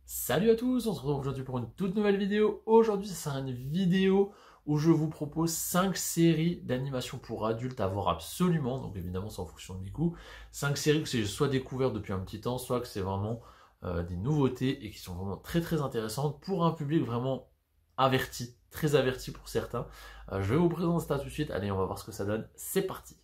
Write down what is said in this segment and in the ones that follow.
Salut à tous, on se retrouve aujourd'hui pour une toute nouvelle vidéo. Aujourd'hui, c'est une vidéo où je vous propose 5 séries d'animation pour adultes à voir absolument. Donc évidemment, c'est en fonction de mes goûts. 5 séries que j'ai soit découvertes depuis un petit temps, soit que c'est vraiment des nouveautés et qui sont vraiment très très intéressantes pour un public vraiment averti, très averti pour certains. Je vais vous présenter ça tout de suite. Allez, on va voir ce que ça donne. C'est parti.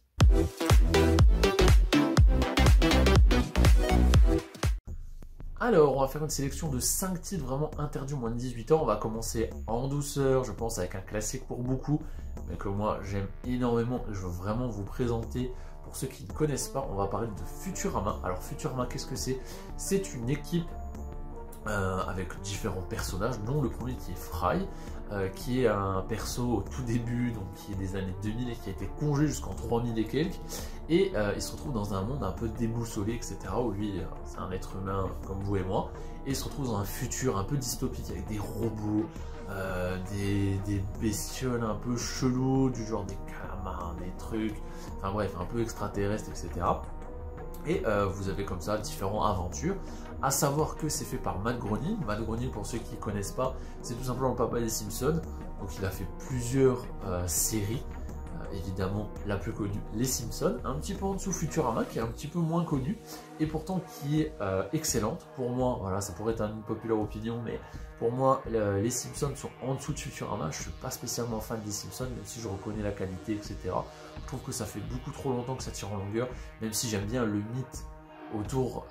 Alors, on va faire une sélection de 5 titres vraiment interdits aux moins de 18 ans. On va commencer en douceur, je pense, avec un classique pour beaucoup, mais que moi j'aime énormément et je veux vraiment vous présenter. Pour ceux qui ne connaissent pas, on va parler de Futurama. Alors Futurama, qu'est-ce que c'est? C'est une équipe avec différents personnages, dont le premier qui est Fry, qui est un perso au tout début, donc qui est des années 2000 et qui a été congé jusqu'en 3000 et quelques, et il se retrouve dans un monde un peu déboussolé, etc., où lui, c'est un être humain comme vous et moi, et il se retrouve dans un futur un peu dystopique avec des robots, des bestioles un peu chelous, du genre des calamars, des trucs, enfin bref, un peu extraterrestres, etc. Et vous avez comme ça différentes aventures. À savoir que c'est fait par Matt Groening. Matt Groening, pour ceux qui ne connaissent pas, c'est tout simplement le papa des Simpsons. Donc il a fait plusieurs séries. Évidemment, la plus connue, les Simpsons. Un petit peu en dessous Futurama, qui est un petit peu moins connu. Et pourtant qui est excellente. Pour moi, voilà, ça pourrait être une populaire opinion, mais pour moi, les Simpsons sont en dessous de Futurama. Je ne suis pas spécialement fan des Simpsons, même si je reconnais la qualité, etc. Je trouve que ça fait beaucoup trop longtemps que ça tire en longueur, même si j'aime bien le mythe autour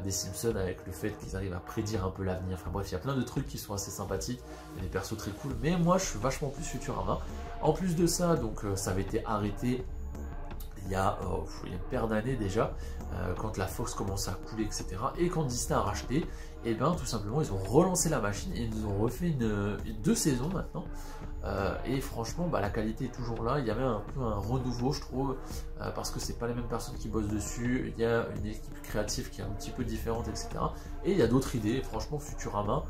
des Simpsons avec le fait qu'ils arrivent à prédire un peu l'avenir. Enfin bref, il y a plein de trucs qui sont assez sympathiques, il y a des persos très cool, mais moi je suis vachement plus Futurama. En plus de ça, donc ça avait été arrêté il y a une paire d'années déjà, quand la Fox commençait à couler, etc. Et quand Disney a racheté, et bien tout simplement ils ont relancé la machine et ils nous ont refait deux saisons maintenant. Et franchement, la qualité est toujours là. Il y avait un peu un renouveau, je trouve, parce que c'est pas les mêmes personnes qui bossent dessus. Il y a une équipe créative qui est un petit peu différente, etc. Et il y a d'autres idées. Franchement, Futurama,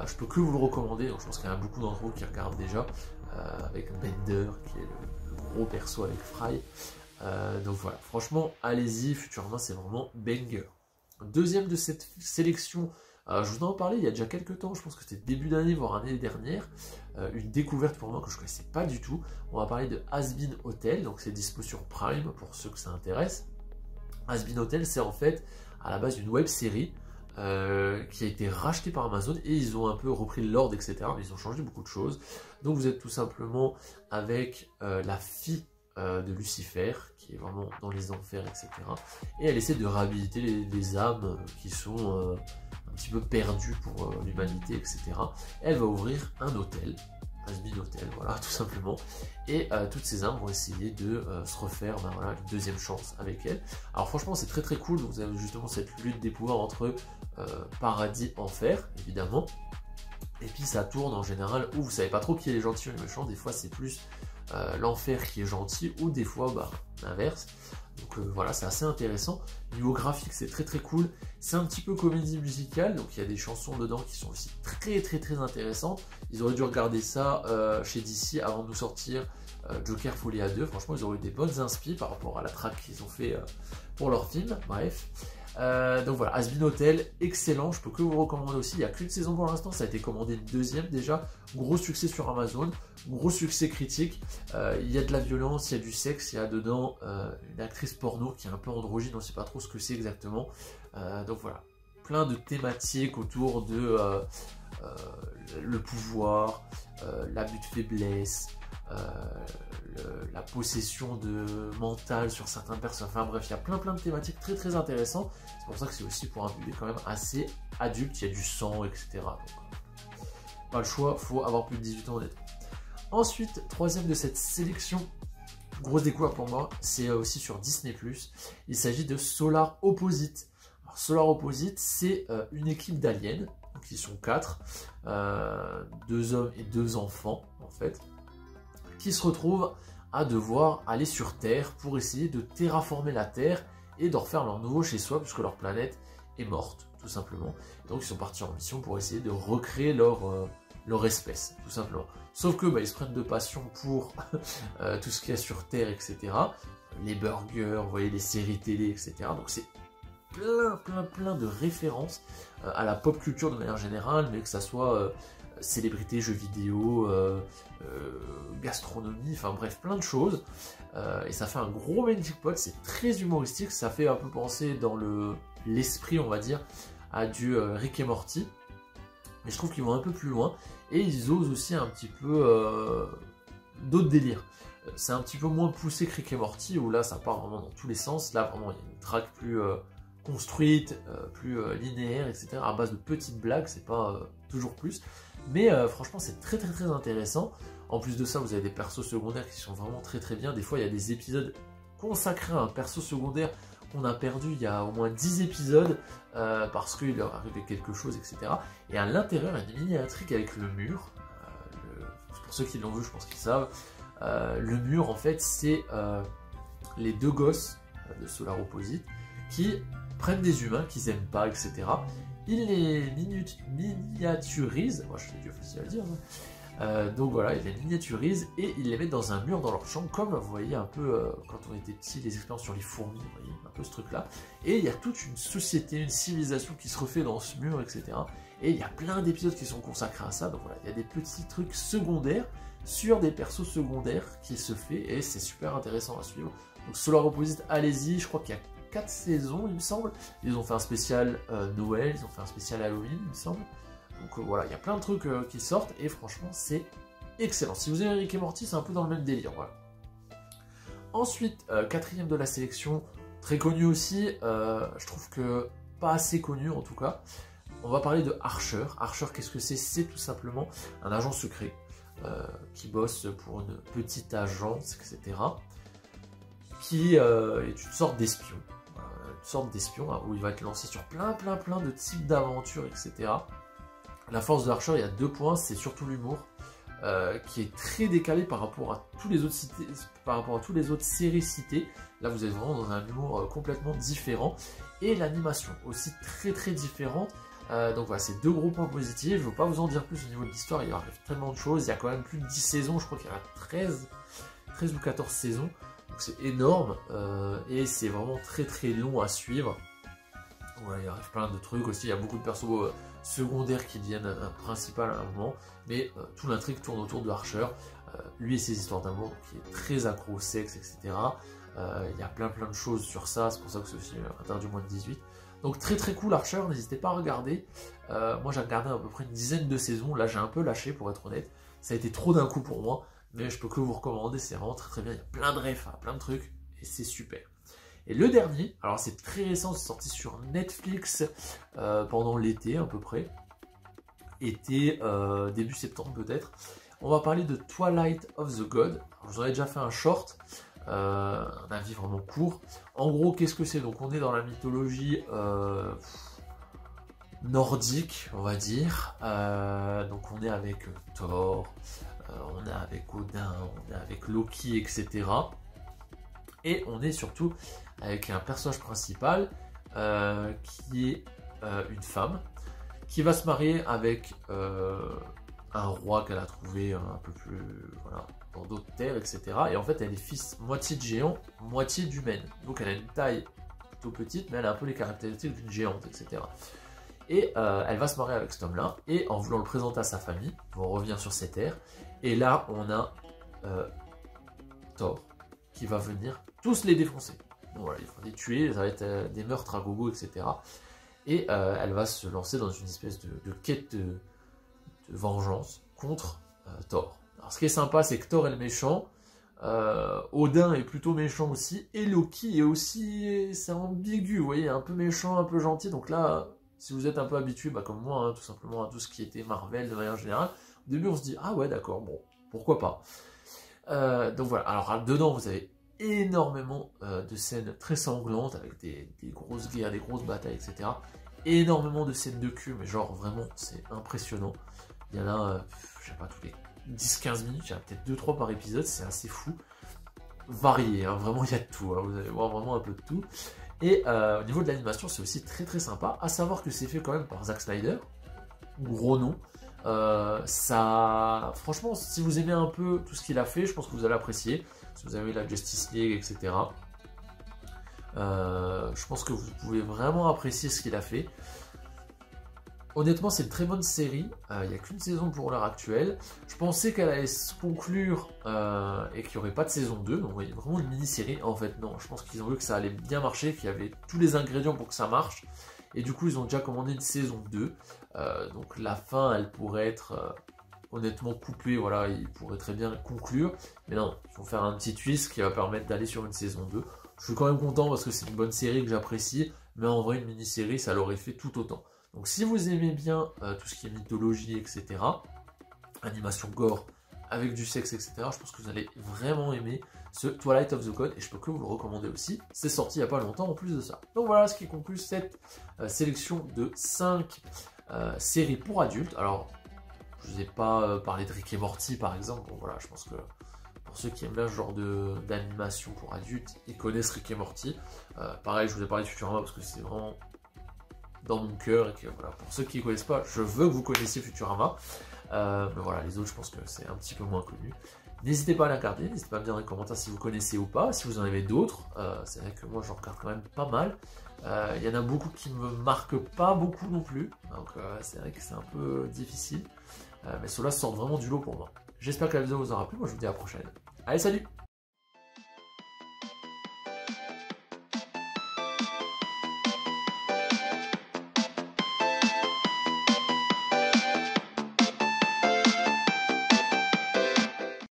je peux que vous le recommander. Donc, je pense qu'il y en a beaucoup d'entre vous qui regardent déjà, avec Bender, qui est le gros perso avec Fry. Donc voilà, franchement, allez-y, Futurama, c'est vraiment banger. Deuxième de cette sélection, je vous en parlais il y a déjà quelques temps, je pense que c'était début d'année, voire année dernière, une découverte pour moi que je ne connaissais pas du tout. On va parler de Hazbin Hotel, donc c'est dispo sur Prime pour ceux que ça intéresse. Hazbin Hotel, c'est en fait à la base une web série qui a été rachetée par Amazon et ils ont un peu repris l'ordre, etc. Mais ils ont changé beaucoup de choses. Donc vous êtes tout simplement avec la fille de Lucifer, qui est vraiment dans les enfers, etc. Et elle essaie de réhabiliter les âmes qui sont un petit peu perdues pour l'humanité, etc. Et elle va ouvrir un hôtel, Hazbin Hotel, voilà, tout simplement. Et toutes ces âmes vont essayer de se refaire voilà, une deuxième chance avec elle. Alors franchement, c'est très très cool. Donc, vous avez justement cette lutte des pouvoirs entre paradis, enfer, évidemment. Et puis ça tourne en général où vous savez pas trop qui est les gentils ou les méchants. Des fois, c'est plus l'enfer qui est gentil, ou des fois l'inverse. Donc voilà, c'est assez intéressant. Niveau graphique, c'est très très cool. C'est un petit peu comédie musicale, donc il y a des chansons dedans qui sont aussi très très très intéressantes. Ils auraient dû regarder ça chez DC avant de nous sortir Joker Folie à 2. Franchement, ils auraient eu des bonnes inspi par rapport à la track qu'ils ont fait pour leur film. Bref. Donc voilà, Hazbin Hotel, excellent, je peux que vous recommander aussi. Il n'y a qu'une saison pour l'instant, ça a été commandé une deuxième déjà. Gros succès sur Amazon, gros succès critique. Il y a de la violence, il y a du sexe, il y a dedans une actrice porno qui est un peu androgyne, on ne sait pas trop ce que c'est exactement. Donc voilà, plein de thématiques autour de le pouvoir, l'abus de faiblesse, la possession de mental sur certaines personnes, enfin bref, il y a plein de thématiques très très intéressantes. C'est pour ça que c'est aussi pour un public quand même assez adulte, il y a du sang, etc. Donc, pas le choix, faut avoir plus de 18 ans honnêtement. Ensuite, troisième de cette sélection, grosse découverte pour moi, c'est aussi sur Disney+. Il s'agit de Solar Opposite. Alors, Solar Opposite, c'est une équipe d'aliens, qui sont 4, 2 hommes et 2 enfants en fait, qui se retrouvent à devoir aller sur Terre pour essayer de terraformer la Terre et d'en refaire leur nouveau chez soi, puisque leur planète est morte, tout simplement. Donc ils sont partis en mission pour essayer de recréer leur espèce, tout simplement. Sauf que ils se prennent de passion pour tout ce qu'il y a sur Terre, etc. Les burgers, vous voyez, les séries télé, etc. Donc c'est plein de références à la pop culture de manière générale, mais que ça soit célébrités, jeux vidéo, gastronomie, enfin bref, plein de choses. Et ça fait un gros melting pot, c'est très humoristique, ça fait un peu penser dans l'esprit, on va dire, à du Rick et Morty. Mais je trouve qu'ils vont un peu plus loin, et ils osent aussi un petit peu d'autres délires. C'est un petit peu moins poussé que Rick et Morty, où là ça part vraiment dans tous les sens. Là vraiment il y a une track plus construite, plus linéaire, etc. à base de petites blagues, c'est pas toujours plus. Mais franchement c'est très intéressant. En plus de ça, vous avez des persos secondaires qui sont vraiment très bien. Des fois il y a des épisodes consacrés à un perso secondaire qu'on a perdu il y a au moins 10 épisodes parce qu'il leur arrivait quelque chose, etc. Et à l'intérieur, il y a une mini-intrigue avec le mur. Pour ceux qui l'ont vu, je pense qu'ils savent. Le mur, en fait, c'est les deux gosses de Solar Opposite qui prennent des humains qu'ils aiment pas, etc. Ils les miniaturisent. Moi, je sais Dieu facile à dire. Donc voilà, ils les miniaturisent et ils les mettent dans un mur dans leur chambre, comme vous voyez un peu quand on était petit, les expériences sur les fourmis, vous voyez, un peu ce truc-là. Et il y a toute une société, une civilisation qui se refait dans ce mur, etc. Et il y a plein d'épisodes qui sont consacrés à ça. Donc voilà, il y a des petits trucs secondaires sur des persos secondaires qui se fait et c'est super intéressant à suivre. Donc Solar Opposite, allez-y, je crois qu'il y a 4 saisons, il me semble. Ils ont fait un spécial Noël, ils ont fait un spécial Halloween, il me semble. Donc voilà, il y a plein de trucs qui sortent et franchement c'est excellent. Si vous aimez Rick et Morty, c'est un peu dans le même délire. Voilà. Ensuite, quatrième de la sélection, très connu aussi, je trouve que pas assez connu en tout cas. On va parler de Archer. Archer, qu'est-ce que c'est? C'est tout simplement un agent secret qui bosse pour une petite agence, etc. Qui est une sorte d'espion. Une sorte d'espion hein, où il va être lancé sur plein de types d'aventures, etc. La force de Archer, il y a 2 points, c'est surtout l'humour, qui est très décalé par rapport à tous les autres séries citées. Là, vous êtes vraiment dans un humour complètement différent. Et l'animation aussi très différente. Donc voilà, c'est 2 gros points positifs. Je ne veux pas vous en dire plus au niveau de l'histoire, il arrive tellement de choses. Il y a quand même plus de 10 saisons, je crois qu'il y en a 13 ou 14 saisons. Donc c'est énorme et c'est vraiment très long à suivre. Voilà, il arrive plein de trucs aussi, il y a beaucoup de persos secondaires qui deviennent un principal à un moment, mais tout l'intrigue tourne autour de Archer, lui et ses histoires d'amour, qui est très accro au sexe, etc. Il y a plein de choses sur ça, c'est pour ça que c'est aussi interdit moins de 18. Donc très cool Archer, n'hésitez pas à regarder. Moi j'ai regardé à peu près une dizaine de saisons, là j'ai un peu lâché pour être honnête, ça a été trop d'un coup pour moi, mais je peux que vous recommander, c'est vraiment très bien, il y a plein de refs, plein de trucs, et c'est super. Et le dernier, alors c'est très récent, c'est sorti sur Netflix pendant l'été à peu près, été, début septembre peut-être. On va parler de Twilight of the God. Alors, je vous en ai déjà fait un short, un avis vraiment court. En gros, qu'est-ce que c'est? Donc on est dans la mythologie nordique, on va dire. Donc on est avec Thor, on est avec Odin, on est avec Loki, etc. Et on est surtout avec un personnage principal qui est une femme qui va se marier avec un roi qu'elle a trouvé un peu plus voilà, dans d'autres terres, etc. Et en fait, elle est fils moitié de géant, moitié d'humaine. Donc elle a une taille plutôt petite, mais elle a un peu les caractéristiques d'une géante, etc. Et elle va se marier avec cet homme-là, et en voulant le présenter à sa famille, on revient sur ces terres, et là, on a Thor qui va venir tous les défoncer. Donc voilà, il faut les tuer, ça va être des meurtres à gogo, etc. Et elle va se lancer dans une espèce de quête de vengeance contre Thor. Alors ce qui est sympa, c'est que Thor est le méchant, Odin est plutôt méchant aussi, et Loki est aussi, c'est ambigu, vous voyez, un peu méchant, un peu gentil. Donc là, si vous êtes un peu habitué, bah, comme moi, hein, tout simplement à tout ce qui était Marvel de manière générale, au début on se dit, ah ouais d'accord, bon, pourquoi pas. Donc voilà, alors dedans vous avez énormément de scènes très sanglantes avec des grosses guerres, des grosses batailles, etc. Énormément de scènes de cul, mais genre vraiment c'est impressionnant. Il y en a, je sais pas, tous les 10-15 minutes, il y en a peut-être 2-3 par épisode, c'est assez fou. Varié, hein, vraiment il y a de tout, hein, vous allez voir vraiment un peu de tout. Et au niveau de l'animation, c'est aussi très sympa, à savoir que c'est fait quand même par Zack Snyder, gros nom. Ça, franchement, si vous aimez un peu tout ce qu'il a fait, je pense que vous allez apprécier. Si vous avez la Justice League, etc. Je pense que vous pouvez vraiment apprécier ce qu'il a fait. Honnêtement, c'est une très bonne série. Il n'y a qu'une saison pour l'heure actuelle. Je pensais qu'elle allait se conclure et qu'il n'y aurait pas de saison 2. Donc, il y a vraiment une mini-série. En fait, non. Je pense qu'ils ont vu que ça allait bien marcher, qu'il y avait tous les ingrédients pour que ça marche. Et du coup, ils ont déjà commandé une saison 2. Donc, la fin, elle pourrait être honnêtement coupée. Voilà, ils pourraient très bien conclure. Mais non, ils vont faire un petit twist qui va permettre d'aller sur une saison 2. Je suis quand même content parce que c'est une bonne série que j'apprécie. Mais en vrai, une mini-série, ça l'aurait fait tout autant. Donc si vous aimez bien tout ce qui est mythologie, etc., animation gore, avec du sexe, etc., je pense que vous allez vraiment aimer ce Twilight of the Code, et je peux que vous le recommander aussi. C'est sorti il n'y a pas longtemps en plus de ça. Donc voilà ce qui conclut cette sélection de 5 séries pour adultes. Alors, je ne vous ai pas parlé de Rick et Morty par exemple. Bon voilà, je pense que pour ceux qui aiment bien ce genre d'animation pour adultes, ils connaissent Rick et Morty. Pareil, je vous ai parlé de Futurama parce que c'est vraiment dans mon cœur et que voilà, pour ceux qui ne connaissent pas, je veux que vous connaissiez Futurama. Mais voilà, les autres, je pense que c'est un petit peu moins connu. N'hésitez pas à la regarder, n'hésitez pas à me dire dans les commentaires si vous connaissez ou pas, si vous en avez d'autres. C'est vrai que moi, j'en regarde quand même pas mal. Il y en a beaucoup qui ne me marquent pas beaucoup non plus, donc c'est vrai que c'est un peu difficile. Mais ceux-là sortent vraiment du lot pour moi. J'espère que la vidéo vous aura plu, moi je vous dis à la prochaine. Allez, salut!